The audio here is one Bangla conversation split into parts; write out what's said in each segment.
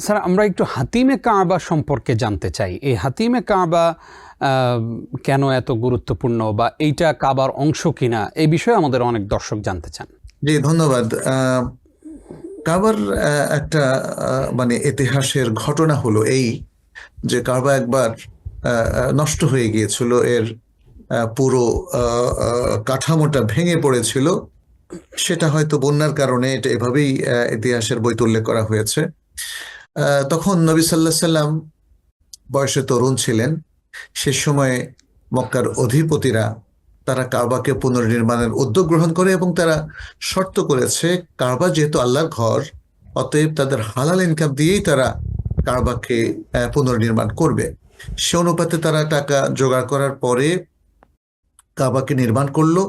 স্যার আমরা একটু হাতিমে কাবা সম্পর্কে জানতে চাই। এই হাতিমে কাবা কেন এত গুরুত্বপূর্ণ, বা এইটা কাবার অংশ কিনা, এই বিষয়ে আমাদের অনেক দর্শক জানতে চান। জি, ধন্যবাদ। কাবার একটা মানে ইতিহাসের ঘটনা হলো এই যে কাবা একবার নষ্ট হয়ে গিয়েছিল, এর পুরো কাঠামোটা ভেঙে পড়েছিল। সেটা হয়তো বন্যার কারণে, এটা এভাবেই ইতিহাসের বইতে উল্লেখ করা হয়েছে। তখন নবী সাল্লাল্লাহু আলাইহি সাল্লাম বয়সে তরুণ ছিলেন। সে সময় মক্কার অধিপতিরা তারা কাবাকে পুনর্নির্মাণের উদ্যোগ গ্রহণ করে এবং তারা শর্ত করেছে কাবা যেহেতু আল্লাহর ঘর, অতএব তাদের হালাল ইনকাম দিয়েই তারা কাবাকে পুনর্নির্মাণ করবে। সে অনুপাতে তারা টাকা জোগাড় করার পরে কাবাকে নির্মাণ করলো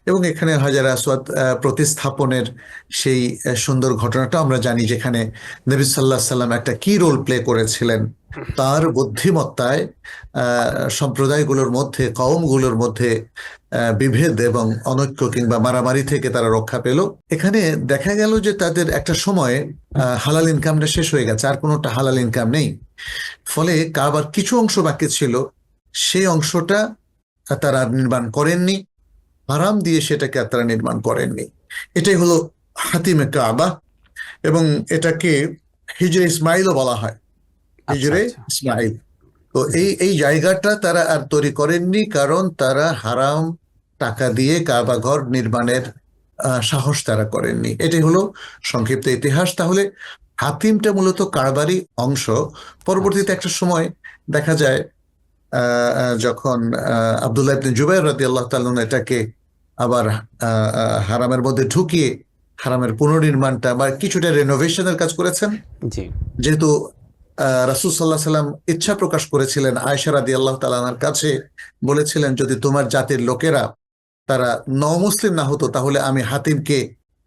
এবং এখানে হাজারে আসওয়াদ প্রতিস্থাপনের সেই সুন্দর ঘটনাটা আমরা জানি, যেখানে নবী সাল্লাল্লাহু আলাইহি সাল্লাম একটা কি রোল প্লে করেছিলেন। তার বুদ্ধিমত্তায় সম্প্রদায়গুলোর মধ্যে, কওমগুলোর মধ্যে বিভেদ এবং অনৈক্য কিংবা মারামারি থেকে তারা রক্ষা পেল। এখানে দেখা গেল যে তাদের একটা সময়ে হালাল ইনকামটা শেষ হয়ে গেছে, আর কোনোটা হালাল ইনকাম নেই। ফলে কাবার কিছু অংশ বাকি ছিল, সেই অংশটা তারা নির্মাণ করেননি, হারাম দিয়ে সেটাকে তারা নির্মাণ করেননি। এটাই হলো হাতিমে কাবা, এবং এটাকে হিজরে ইসমাইলও বলা হয়, হিজরে ইসমাইল। তো এই জায়গাটা তারা আর তৈরি করেননি, কারণ তারা হারাম টাকা দিয়ে কাবা ঘর নির্মাণের সাহস তারা করেননি। এটাই হলো সংক্ষিপ্ত ইতিহাস। তাহলে হাতিমটা মূলত কারবারই অংশ। পরবর্তীতে একটা সময় দেখা যায় যখন আব্দুল্লাহ ইবনে জুবাইর রাদিয়াল্লাহু তাআলা এটাকে আবার হারামের মধ্যে ঢুকিয়ে হারামের পুনর্নির্মাণটা বা কিছুটা রেনোভেশনের কাজ করেছেন। যেহেতু রাসূল সাল্লাল্লাহু আলাইহি সাল্লাম ইচ্ছা প্রকাশ করেছিলেন, আয়েশা রাদিয়াল্লাহু তাআলা আনহার কাছে বলেছিলেন, যদি তোমার জাতির লোকেরা তারা নমুসলিম না হতো তাহলে আমি হাতিমকে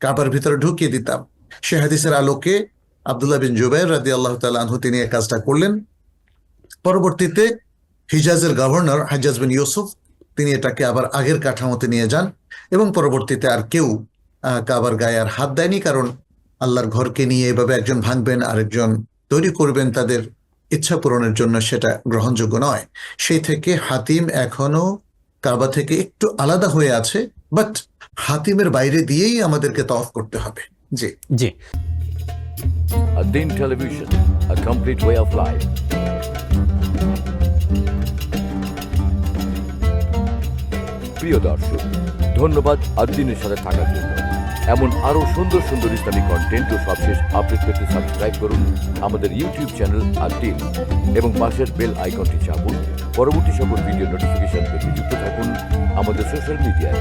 কাবার ভিতরে ঢুকিয়ে দিতাম। সে হাদিসের আলোকে আব্দুল্লাহ বিন জুবাইর রাদিয়াল্লাহু তাআলা আনহু তিনি এই কাজটা করলেন। পরবর্তীতে হিজাজের গভর্নর হাজ্জাজ বিন ইউসুফ তিনি এটাকে আবার আগের কাঠামোতে নিয়ে যান, এবং পরবর্তীতে আর কেউ কাবার গায়ে আর হাত দেয়নি, কারণ আল্লাহর ঘরকে নিয়ে এভাবে একজন ভাঙবেন আরেকজন তৈরি করবেন তাদের ইচ্ছা পূরণের জন্য, সেটা গ্রহণযোগ্য নয়। সেই থেকে হাতিম এখনো কাবা থেকে একটু আলাদা হয়ে আছে, বাট হাতিমের বাইরে দিয়েই আমাদেরকে তওয়াফ করতে হবে। জি জি। Ad-Din Television, a complete way of life. প্রিয় দর্শক, ধন্যবাদ ad-Din-এর সাথে থাকার জন্য। এমন আরো সুন্দর সুন্দর ইসলামিক কন্টেন্ট ও সবশেষ আপডেট পেতে সাবস্ক্রাইব করুন আমাদের ইউটিউব চ্যানেল ad-Din এবং পাশের বেল আইকনটি চাপুন। পরবর্তী সকল ভিডিও নোটিফিকেশন পেতে যুক্ত থাকুন আমাদের সোশ্যাল মিডিয়ায়।